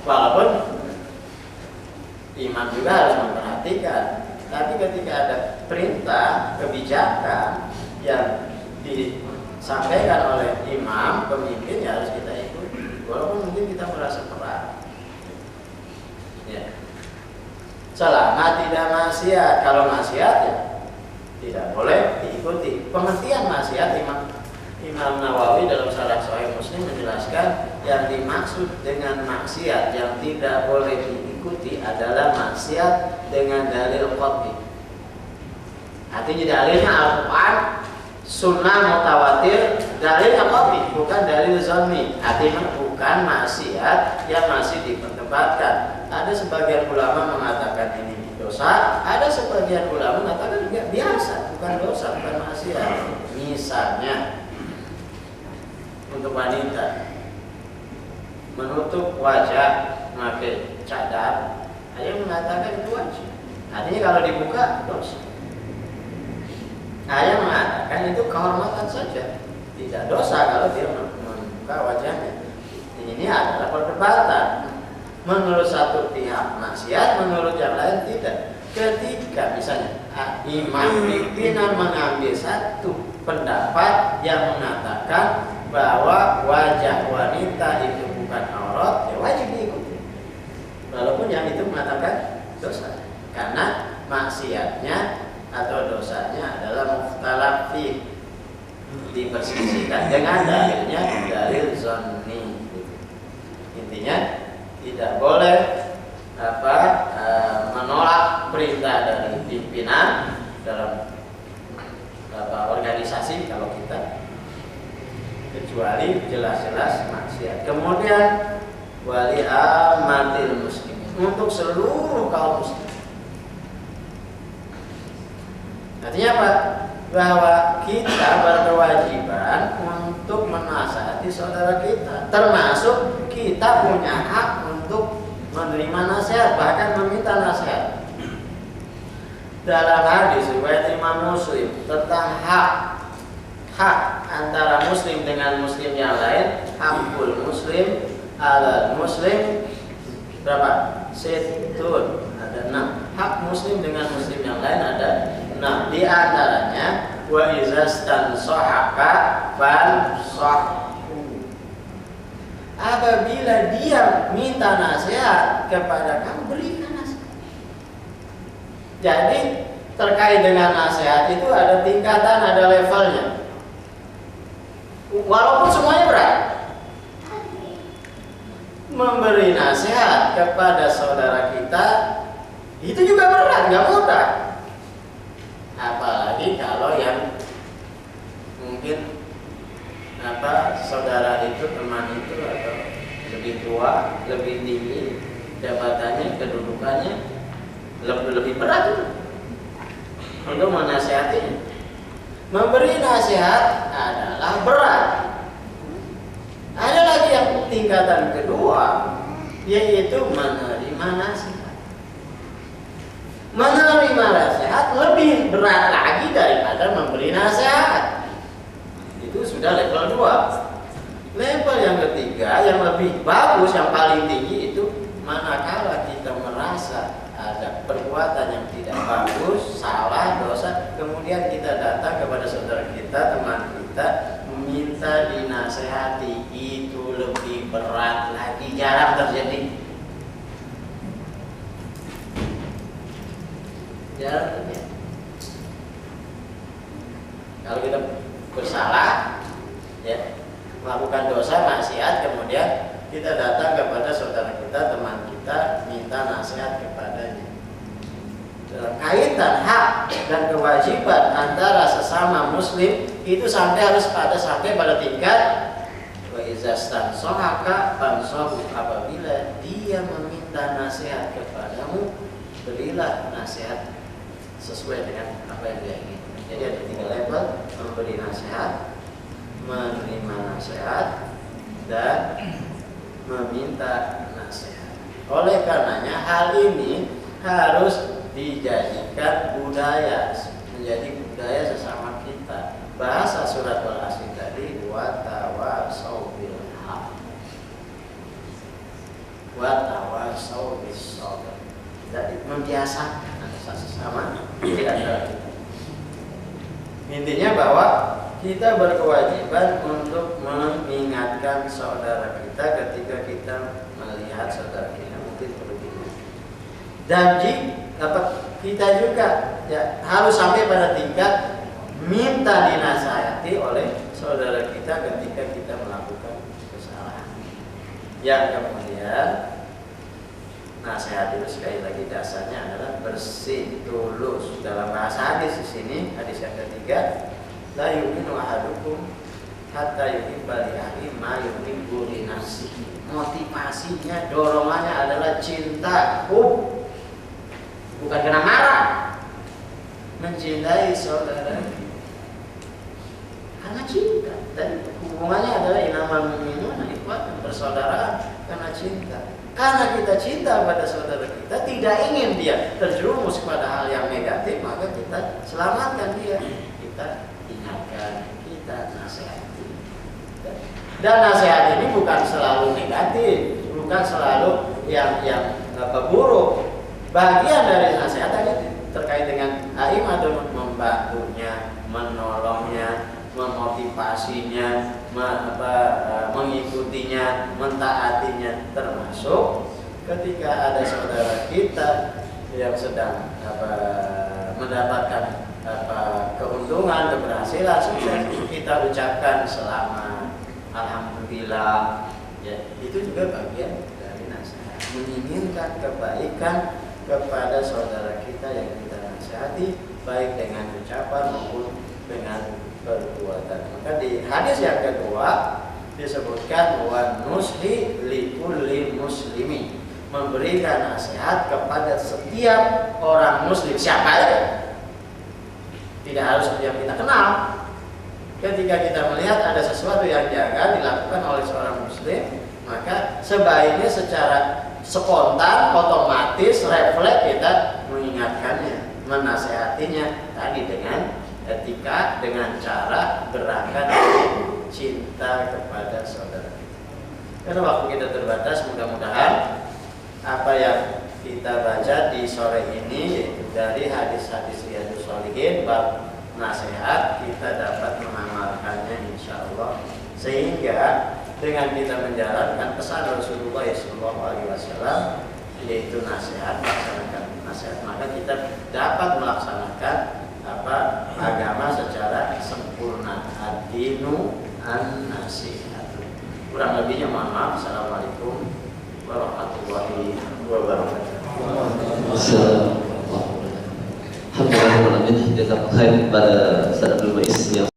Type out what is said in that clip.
Walaupun imam juga harus memperhatikan, tapi ketika ada perintah kebijakan yang disampaikan oleh imam pemimpin, ya harus kita ikuti, walaupun mungkin kita merasa berat. Ya. Selama tidak maksiat, kalau maksiat ya tidak boleh diikuti. Pengertian maksiat, Imam Nawawi dalam Syarah Sahih Muslim menjelaskan yang dimaksud dengan maksiat yang tidak boleh diikuti adalah maksiat dengan dalil qat'i. Artinya dalilnya Al-Quran, sunnah mutawatir, dalilnya qat'i, bukan dalil zanni. Artinya bukan maksiat yang masih diperdebatkan. Ada sebagian ulama mengatakan ini dosa, ada sebagian ulama mengatakan juga biasa, bukan dosa, bukan maksiat. Misalnya untuk wanita menutup wajah pakai cadar, ada yang mengatakan itu wajib. Artinya kalau dibuka dosa. Ada yang mengatakan itu kehormatan saja, tidak dosa kalau dia membuka wajahnya. Ini adalah perdebatan. Menurut satu pihak maksiat, menurut yang lain tidak. Ketika misalnya imam pimpinan mengambil satu pendapat yang mengatakan bahwa wajah wanita itu bukan aurat, ya wajib diikuti. Walaupun yang itu mengatakan dosa, karena maksiatnya atau dosanya adalah mukhtalaf fi, diperselisihkan dengan dalilnya dalil zanni. Intinya tidak boleh menolak perintah dari pimpinan dalam organisasi kalau kita, kecuali jelas-jelas maksiat. Kemudian wali amatil muslimin, untuk seluruh kaum muslim. Artinya apa? Bahwa kita berkewajiban untuk menasihati saudara kita, termasuk kita punya hak untuk menerima nasihat, bahkan meminta nasihat. Dalam hadis riwayat Imam Muslim tentang hak antara muslim dengan muslim yang lain, hakul muslim alal muslim berapa? Situn, ada 6. Hak muslim dengan muslim yang lain ada 6. Di antaranya wa izastan sohaka fansah. Apabila dia minta nasihat kepada kamu, berikan nasihat. Jadi terkait dengan nasihat itu ada tingkatan, ada levelnya. Walaupun semuanya berat, memberi nasihat kepada saudara kita itu juga berat, nggak mudah. Apalagi kalau yang mungkin saudara itu, teman itu atau lebih tua, lebih tinggi jabatannya, kedudukannya, lebih berat itu untuk menasihatinya. Memberi nasihat adalah berat. Ada lagi yang tingkatan kedua, yaitu menerima nasihat. Menerima nasihat lebih berat lagi daripada memberi nasihat. Itu sudah level 2. Level yang ketiga, yang lebih bagus, yang paling tinggi itu manakala kita merasa ada perbuatan yang tidak bagus, salah, dosa, kemudian kita datang kepada saudara kita, teman kita, meminta dinasehati, itu lebih berat lagi, jarang terjadi. Jarang terjadi. Kalau kita bersalah, ya, melakukan dosa, maksiat, kemudian kita datang kepada saudara kita, teman kita, minta nasihat kepadanya. Dalam kaitan hak dan kewajiban antara sesama muslim itu harus sampai pada tingkat wa izastan sohaka fansohu, apabila dia meminta nasihat kepadamu, berilah nasihat sesuai dengan apa yang dia inginkan. Jadi ada 3 level: memberi nasihat, menerima nasihat, dan meminta nasihat. Oleh karenanya hal ini harus dijadikan budaya, menjadi budaya sesama kita. Bahasa surat Al-Asr tadi, wa tawasau bil haq. wa tawasau bis sabr. Jadi membiasakan sesama di antara kita. Intinya bahwa kita berkewajiban untuk mengingatkan saudara kita ketika kita melihat saudara kita mungkin berbeda. Dan kita juga ya, harus sampai pada tingkat minta dinasihati oleh saudara kita ketika kita melakukan kesalahan. Yang kemudian nasihat itu sekali lagi dasarnya adalah bersih, tulus. Dalam bahasa hadis di sini, hadis yang ketiga, la yu'minu ahadukum hatta yuhibba li akhihi ma yuhibbu li nafsihi. Motivasinya, dorongannya adalah cinta, bukan karena marah. Mencintai saudara karena cinta, dan hubungannya adalah inamal mu'minuna ikhwatan, persaudaraan karena cinta. Karena kita cinta pada saudara kita, tidak ingin dia terjerumus pada hal yang negatif, maka kita selamatkan dia. Kita ingatkan, kita nasihati. Dan nasihat ini bukan selalu negatif, bukan selalu yang buruk. Bagian dari nasihat tadi terkait dengan aim atau membantunya, menolongnya, memotivasinya, mengikutinya, mentaatinya, termasuk ketika ada saudara kita yang sedang mendapatkan keuntungan, keberhasilan, sukses, kita ucapkan selamat, alhamdulillah. Ya, itu juga bagian dari nasihat, menginginkan kebaikan kepada saudara kita yang kita nasihati, baik dengan ucapan maupun dengan perbuatan. Maka di hadis yang kedua disebutkan wa nushi likulli muslimi, memberikan nasihat kepada setiap orang muslim, siapa aja, tidak harus yang kita kenal. Ketika kita melihat ada sesuatu yang jaga dilakukan oleh seorang muslim, maka sebaiknya secara spontan, otomatis, refleks kita mengingatkannya, menasehatinya tadi dengan etika, dengan cara gerakan cinta kepada saudara kita. Karena waktu kita terbatas, mudah-mudahan apa yang kita baca di sore ini, yaitu dari hadis-hadis Riyadhus Shalihin bab nasihat, kita dapat mengamalkannya insyaallah, sehingga dengan kita menjalankan pesan Rasulullah SAW, yaitu nasihat, melaksanakan nasihat, maka kita dapat melaksanakan agama secara sempurna. Ad-dinu an-nasihatu. Kurang lebihnya mohon maaf. Assalamualaikum warahmatullahi wabarakatuh. Alhamdulillah, jazakallahu khairan pada Ustaz Abdul Bais yang